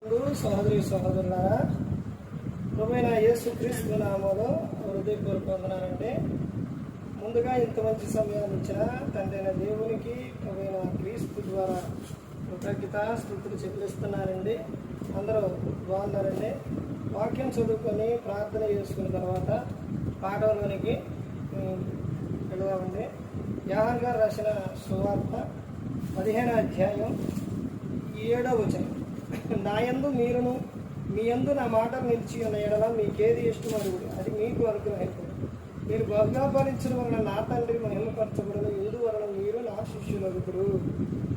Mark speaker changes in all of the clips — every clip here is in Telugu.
Speaker 1: సహోదరి సహోదరులారా, ప్రభువైన యేసుక్రీస్తు నామములో హృదయపూర్వక వందనాలండి. ముందుగా ఇంత మంచి సమయాన్ని ఇచ్చిన తండ్రి అయిన దేవునికి ప్రభువైన క్రీస్తు ద్వారా కృతజ్ఞత స్తుతులు చెల్లిస్తున్నానండి. అందరూ బాగున్నారండి. వాక్యం చదువుకొని ప్రార్థన చేసుకున్న తర్వాత పాఠంలోనికి వెళదామండి. యోహాను గారు రాసిన సువార్త 15వ అధ్యాయం 7వ వచనం. నా యందు మీరును మీ యందు నా మాటలు నిలిచి ఉన్న ఎడల మీకేది ఇష్టం అడుగుడు, అది మీకు అనుగ్రహించదు. మీరు బహుగా ఫలించడం వలన నా తండ్రి మహిమపరచబడను, ఇందువలన మీరు నా శిష్యులు అడుగురు.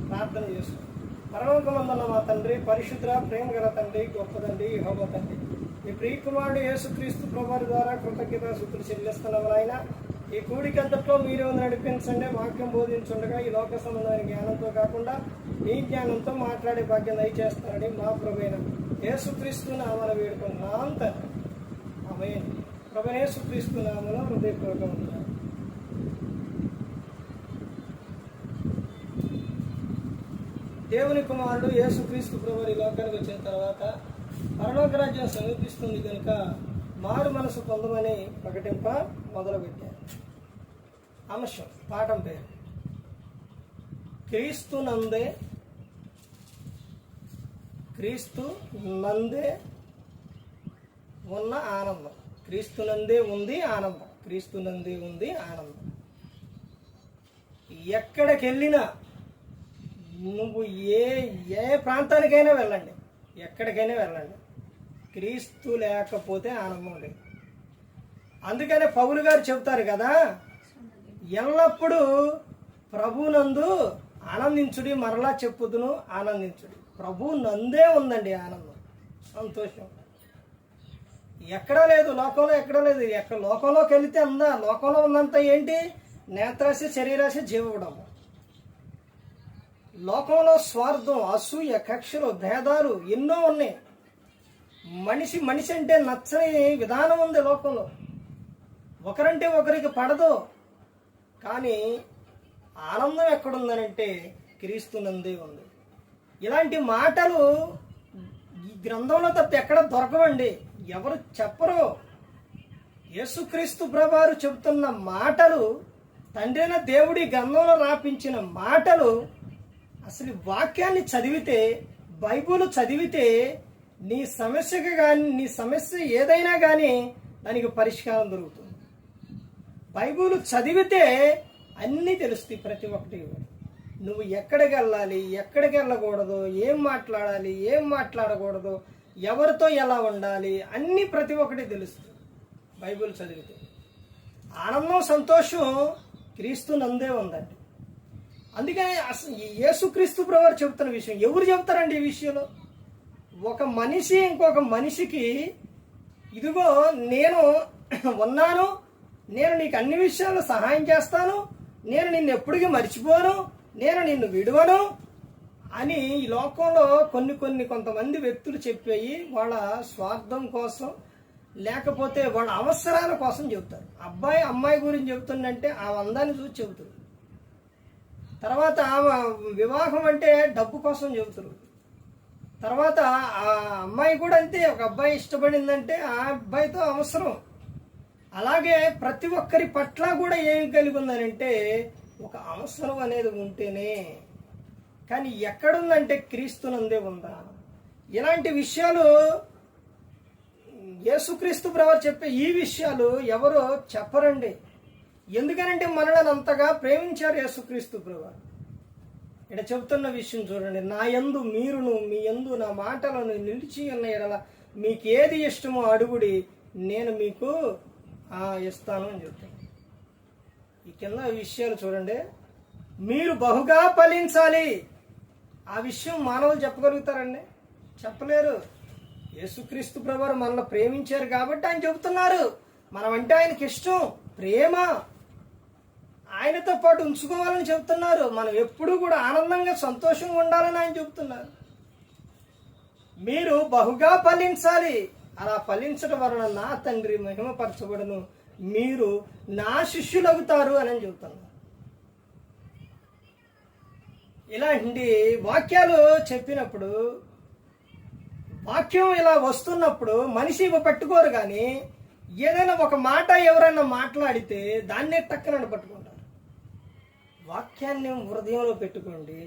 Speaker 1: ప్రార్థన చేస్తారు. పరలోకమందున్న మా తండ్రి, పరిశుద్ధ ప్రేమ గల తండ్రి, గొప్ప తండ్రి, యెహోవా తండ్రి, మీ ప్రియకుమారుడు యేసుక్రీస్తు ప్రభువు ద్వారా కృతజ్ఞత స్తుతులు చెల్లిస్తున్నాము. ఆయన ఈ కూడికంతట్లో మీరే నడిపించండి. వాక్యం బోధించుండగా ఈ లోక సంబంధమైన జ్ఞానంతో కాకుండా నీ జ్ఞానంతో మాట్లాడే భాగ్యం దయచేస్తారని మా ప్రభువైన యేసుక్రీస్తు నామమున వేడుకుంటున్నాం తండ్రి. ఆమేన్. ప్రభువైన యేసుక్రీస్తు నామములో హృదయపూర్వకంగా ఉంటున్నాను. దేవుని కుమారుడు యేసుక్రీస్తు ప్రభువు ఈ లోకానికి వచ్చిన తర్వాత పరలోక రాజ్యం సమీపిస్తుంది కనుక మారు మనసు పొందమని ప్రకటింప మొదలుపెట్టారు. అంశం పాఠం పేరు క్రీస్తు నందే ఉన్న ఆనందం. క్రీస్తు నందే ఉంది ఆనందం. క్రీస్తు నందే ఉంది ఆనందం. ఎక్కడికి వెళ్ళినా నువ్వు ఏ ప్రాంతానికైనా వెళ్ళండి, ఎక్కడికైనా వెళ్ళండి, క్రీస్తు లేకపోతే ఆనందం లేదు. అందుకనే పౌలు గారు చెబుతారు కదా, ఎల్లప్పుడూ ప్రభునందు ఆనందించుడి, మరలా చెప్పుదును ఆనందించుడి. ప్రభు నందే ఉందండి ఆనందం, సంతోషం. ఎక్కడా లేదు, లోకంలో ఎక్కడా లేదు. లోకంలోకి వెళితే అందా, లోకంలో ఉన్నంత ఏంటి? నేత్రాశ, శరీరాశ, జీవడము. లోకంలో స్వార్థం, అసూయ, కక్షలు, భేదాలు ఎన్నో ఉన్నాయి. మనిషి అంటే నచ్చని విధానం ఉంది లోకంలో. ఒకరంటే ఒకరికి పడదు. కానీ ఆనందం ఎక్కడుందనంటే క్రీస్తు నందే ఉంది. ఇలాంటి మాటలు ఈ గ్రంథంలో తప్ప ఎక్కడ దొరకవండి, ఎవరు చెప్పరు. యేసుక్రీస్తు ప్రభువారు చెబుతున్న మాటలు, తండ్రి అయిన దేవుడి గ్రంథంలో రాపించిన మాటలు, అసలు వాక్యాన్ని చదివితే, బైబిల్ చదివితే నీ సమస్యకు కానీ, నీ సమస్య ఏదైనా కానీ దానికి పరిష్కారం దొరుకుతుంది. బైబిల్ చదివితే అన్నీ తెలుస్తాయి, ప్రతి ఒక్కటి. నువ్వు ఎక్కడికి వెళ్ళాలి, ఎక్కడికి వెళ్ళకూడదు, ఏం మాట్లాడాలి, ఏం మాట్లాడకూడదు, ఎవరితో ఎలా ఉండాలి, అన్నీ ప్రతి ఒక్కటి తెలుస్తుంది బైబిల్ చదివితే. ఆనందం, సంతోషం క్రీస్తు నందే ఉందండి. అందుకని యేసుక్రీస్తు ప్రభువు చెబుతున్న విషయం ఎవరు చెబుతారండి ఈ విషయంలో? ఒక మనిషి ఇంకొక మనిషికి, ఇదిగో నేను ఉన్నాను, నేను నీకు అన్ని విషయాలు సహాయం చేస్తాను, నేను నిన్ను ఎప్పటికీ మర్చిపోను, నేను నిన్ను విడువను అని ఈ లోకంలో కొంతమంది వ్యక్తులు చెప్పేయి వాళ్ళ స్వార్థం కోసం, లేకపోతే వాళ్ళ అవసరాల కోసం చెబుతారు. అబ్బాయి అమ్మాయి గురించి చెబుతుందంటే ఆ అందాన్ని చూసి చెబుతారు. తర్వాత వివాహం అంటే డబ్బు కోసం చెబుతారు. తర్వాత ఆ అమ్మాయి కూడా అంతే, ఒక అబ్బాయి ఇష్టపడిందంటే ఆ అబ్బాయితో అవసరం. అలాగే ప్రతి ఒక్కరి పట్ల కూడా ఏమి కలిగి ఉందనంటే ఒక అవసరం అనేది ఉంటేనే. కానీ ఎక్కడుందంటే క్రీస్తు నందే ఉందా? ఇలాంటి విషయాలు యేసుక్రీస్తు ప్రభువు చెప్పే ఈ విషయాలు ఎవరో చెప్పరండి. ఎందుకనంటే మనల్ని అంతగా ప్రేమించారు యేసుక్రీస్తు ప్రభువు. ఇక్కడ చెబుతున్న విషయం చూడండి, నా యందు మీరును మీ యందు నా మాటలను నిలిచి ఉన్న ఎడల మీకేది ఇష్టమో అడుగుడి, నేను మీకు ఇస్తాను అని చెప్తాను. ఈ కింద విషయాలు చూడండి. మీరు బహుగా ఫలించాలి. ఆ విషయం మానవులు చెప్పగలుగుతారండి? చెప్పలేరు. యేసుక్రీస్తు ప్రభువు మనల్ని ప్రేమించారు కాబట్టి ఆయన చెబుతున్నారు. మనం అంటే ఆయనకి ఇష్టం, ప్రేమ, ఆయనతో పాటు ఉంచుకోవాలని చెబుతున్నారు. మనం ఎప్పుడూ కూడా ఆనందంగా, సంతోషంగా ఉండాలని ఆయన చెబుతున్నారు. మీరు బహుగా ఫలించాలి, అలా ఫలించడం వలన నా తండ్రి మహిమపరచబడును, మీరు నా శిష్యులు అవుతారు అని చెబుతున్నారు. ఇలాంటి వాక్యాలు చెప్పినప్పుడు వాక్యం ఇలా వస్తున్నప్పుడు మనిషి పట్టుకోరు, కానీ ఏదైనా ఒక మాట ఎవరైనా మాట్లాడితే దాన్నే టక్కన పట్టుకుంటారు. వాక్యాన్ని హృదయంలో పెట్టుకోండి,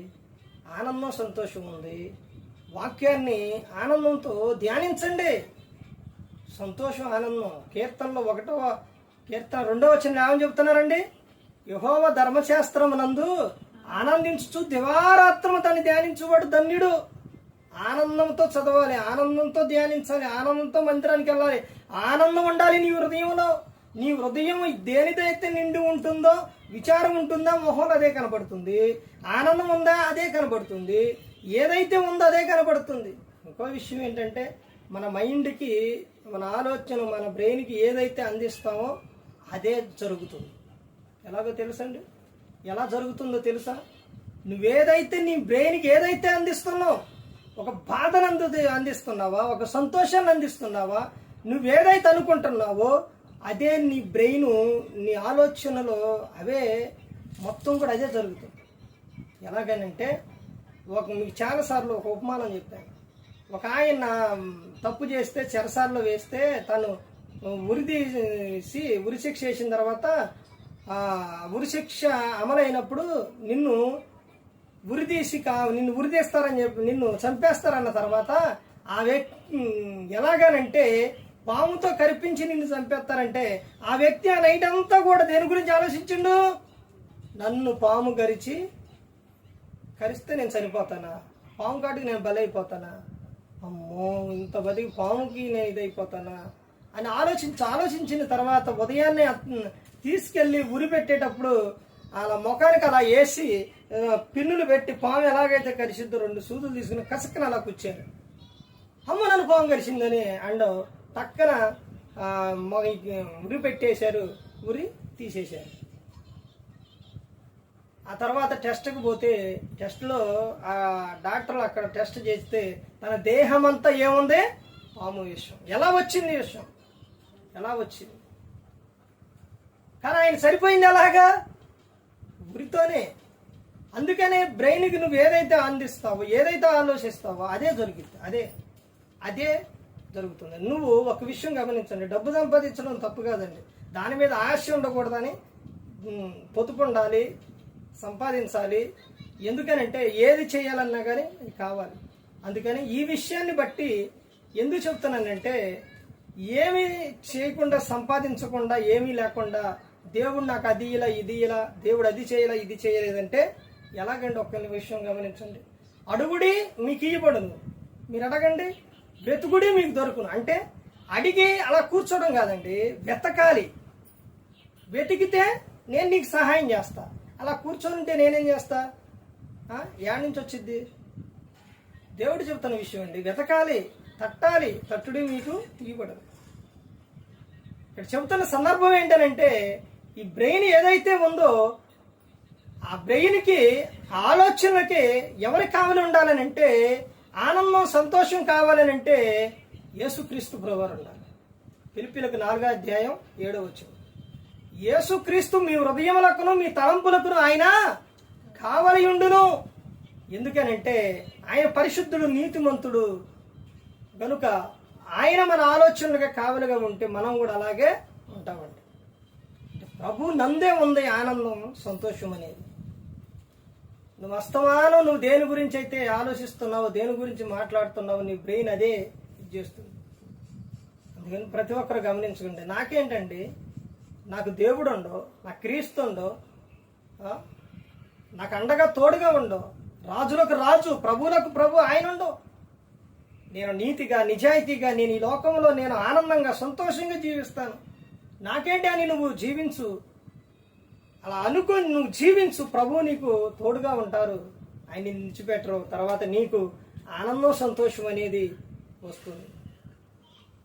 Speaker 1: ఆనందం సంతోషం ఉంది. వాక్యాన్ని ఆనందంతో ధ్యానించండి. సంతోషం ఆనందం. కీర్తనలో 1వ కీర్తన 2వ వచనంలో ఏమని చెప్తున్నారండి? యెహోవా ధర్మశాస్త్రమునందు ఆనందించు దివారాత్రము దాన్ని ధ్యానించువాడు ధన్యుడు. ఆనందంతో చదవాలి, ఆనందంతో ధ్యానించాలి, ఆనందంతో మందిరానికి వెళ్ళాలి. ఆనందం ఉండాలి నీ హృదయంలో. నీ హృదయం దేనిదైతే నిండి ఉంటుందో, విచారం ఉంటుందా మొహంలో అదే కనబడుతుంది. ఆనందం ఉందా అదే కనబడుతుంది. ఏదైతే ఉందో అదే కనబడుతుంది. ఇంకో విషయం ఏంటంటే, మన మైండ్కి, మన ఆలోచన, మన బ్రెయిన్కి ఏదైతే అందిస్తామో అదే జరుగుతుంది. ఎలాగో తెలుసండి? ఎలా జరుగుతుందో తెలుసా? నువ్వేదైతే నీ బ్రెయిన్కి ఏదైతే అందిస్తున్నావు, ఒక బాధను అందిస్తున్నావా, ఒక సంతోషాన్ని అందిస్తున్నావా, నువ్వేదైతే అనుకుంటున్నావో అదే నీ బ్రెయిన్, నీ ఆలోచనలో అవే మొత్తం కూడా అదే జరుగుతుంది. ఎలాగనంటే, మీకు చాలాసార్లు ఒక ఉపమానం చెప్పాను. ఒక ఆయన తప్పు చేస్తే చెరసాల్లో వేస్తే తను ఉరిదీసి ఉరిశిక్ష వేసిన తర్వాత ఉరిశిక్ష అమలైనప్పుడు నిన్ను ఉరిదీస్తారని చెప్పి నిన్ను చంపేస్తారన్న తర్వాత ఆ వ్యక్తి ఎలాగానంటే పాముతో కరిపించి నిన్ను చంపేస్తారంటే ఆ వ్యక్తి ఆ నైట్ అంతా కూడా దేని గురించి ఆలోచించిండు? నన్ను పాము కరిస్తే నేను చనిపోతానా, పాము కాటికి నేను బలైపోతానా, అమ్మో ఇంత బతికి పాముకి నేను ఇదైపోతానా అని ఆలోచించిన తర్వాత ఉదయాన్నే తీసుకెళ్ళి ఉరి పెట్టేటప్పుడు అలా ముఖానికి అలా వేసి పిన్నులు పెట్టి పాము ఎలాగైతే కరిసిద్దో 2 సూదులు తీసుకుని కసక్కన అలా కూర్చారు. అమ్మ నన్ను పాము కరిసిందని అండవు టక్కన ఉరి పెట్టేశారు, ఉరి తీసేశారు. ఆ తర్వాత టెస్ట్కి పోతే టెస్ట్లో ఆ డాక్టర్లు అక్కడ టెస్ట్ చేస్తే తన దేహం అంతా ఏముంది? పాము విషం. ఎలా వచ్చింది విషం? ఎలా వచ్చింది? కానీ ఆయన సరిపోయింది ఎలాగా? ఉరితోనే. అందుకనే బ్రెయిన్కి నువ్వు ఏదైతే అందిస్తావో, ఏదైతే ఆలోచిస్తావో అదే దొరికింది, అదే జరుగుతుంది. నువ్వు ఒక విషయం గమనించండి, డబ్బు సంపాదించడం తప్పు కాదండి, దాని మీద ఆశ ఉండకూడదని పొదుపు ఉండాలి, సంపాదించాలి. ఎందుకనంటే ఏది చేయాలన్నా కానీ అది కావాలి. అందుకని ఈ విషయాన్ని బట్టి ఎందుకు చెప్తున్నానంటే, ఏమీ చేయకుండా సంపాదించకుండా ఏమీ లేకుండా దేవుడు నాకు అది ఇలా ఇది ఇలా, దేవుడు అది చేయలా ఇది చేయలేదంటే ఎలాగండి? ఒక్క విషయం గమనించండి. అడుగుడి మీకు ఇవ్వబడును, మీరు అడగండి వెతుకుడి మీకు దొరుకును. అంటే అడిగి అలా కూర్చోవడం కాదండి, వెతకాలి. వెతికితే నేను నీకు సహాయం చేస్తా. అలా కూర్చొని ఉంటే నేనేం చేస్తా? యాడ్ నుంచి వచ్చిద్ది? దేవుడు చెప్తున్న విషయం అండి. వెతకాలి, తట్టాలి, తట్టుడి మీకు తీయబడదు. ఇక్కడ చెబుతున్న సందర్భం ఏంటనంటే, ఈ బ్రెయిన్ ఏదైతే ఉందో ఆ బ్రెయిన్కి, ఆలోచనలకి ఎవరికి కావాలి ఉండాలని అంటే, ఆనందం సంతోషం కావాలని అంటే యేసుక్రీస్తు ప్రభువారు ఉండాలి. ఫిలిప్పీలకు 4వ అధ్యాయం 7వ వచనం. యేసుక్రీస్తు మీ హృదయములకును మీ తలంపులకును ఆయన కావలి ఉండును. ఎందుకనంటే ఆయన పరిశుద్ధుడు, నీతిమంతుడు గనుక ఆయన మన ఆలోచనలుగా కావలిగా ఉంటే మనం కూడా అలాగే ఉంటామండి. ప్రభు నందే ఉంది ఆనందం సంతోషం అనేది. నువ్వు అస్తమానం నువ్వు దేని గురించి అయితే ఆలోచిస్తున్నావు, దేని గురించి మాట్లాడుతున్నావు, నీ బ్రెయిన్ అదే చేస్తుంది. అందుకని ప్రతి ఒక్కరు గమనించుకోండి. నాకేంటండి, నాకు దేవుడు ఉండో, నాకు క్రీస్తు ఉండో, నాకు అండగా తోడుగా ఉండో, రాజులకు రాజు, ప్రభువులకు ప్రభు ఆయన ఉండో, నేను నీతిగా నిజాయితీగా నేను ఈ లోకంలో నేను ఆనందంగా సంతోషంగా జీవిస్తాను. నాకేంటి అని నువ్వు జీవించు, అలా అనుకుని నువ్వు జీవించు. ప్రభువు నీకు తోడుగా ఉంటారు, ఆయన నిలిచిపెట్టరు. తర్వాత నీకు ఆనందం సంతోషం అనేది వస్తుంది.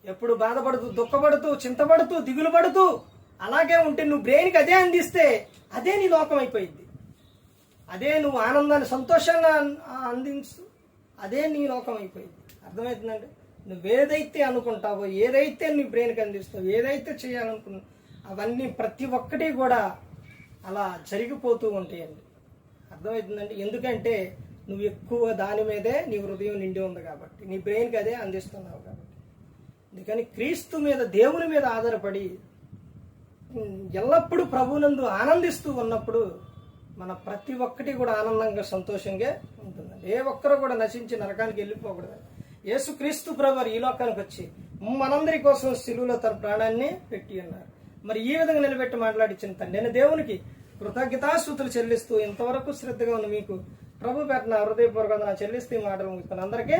Speaker 1: ఎప్పుడు బాధపడుతూ, దుఃఖపడుతూ, చింతపడుతూ, దిగులు పడుతూ అలాగే ఉంటే నువ్వు బ్రెయిన్కి అదే అందిస్తే అదే నీ లోకం అయిపోయింది. అదే నువ్వు ఆనందాన్ని సంతోషాన్ని అందించు, అదే నీ లోకం అయిపోయింది. అర్థమవుతుందండి? నువ్వేదైతే అనుకుంటావో, ఏదైతే నీ బ్రెయిన్కి అందిస్తావో, ఏదైతే చేయాలనుకున్నావు అవన్నీ ప్రతి ఒక్కటి కూడా అలా జరిగిపోతూ ఉంటాయండి. అర్థమవుతుందండి? ఎందుకంటే నువ్వు ఎక్కువ దాని మీదే నీ హృదయం నిండి ఉంది కాబట్టి, నీ బ్రెయిన్కి అదే అందిస్తున్నావు కాబట్టి. అందుకని క్రీస్తు మీద, దేవుని మీద ఆధారపడి ఎల్లప్పుడూ ప్రభువునందు ఆనందిస్తూ ఉన్నప్పుడు మన ప్రతి ఒక్కటి కూడా ఆనందంగా, సంతోషంగా ఉంటుందండి. ఏ ఒక్కరు కూడా నశించి నరకానికి వెళ్ళిపోకూడదు. యేసుక్రీస్తు ప్రభువారు ఈ లోకానికి వచ్చి మనందరి కోసం శిలువలో తన ప్రాణాన్ని పెట్టి ఉన్నారు. మరి ఈ విధంగా నిలబెట్టి మాట్లాడించిన తండ్రి నేను దేవునికి కృతజ్ఞతాస్తుతులు చెల్లిస్తూ ఇంతవరకు శ్రద్ధగా ఉన్న మీకు ప్రభు పెట్టిన హృదయపూర్వకంగా చెల్లిస్తూ ఈ మాటలు ముగిస్తాను. అందరికీ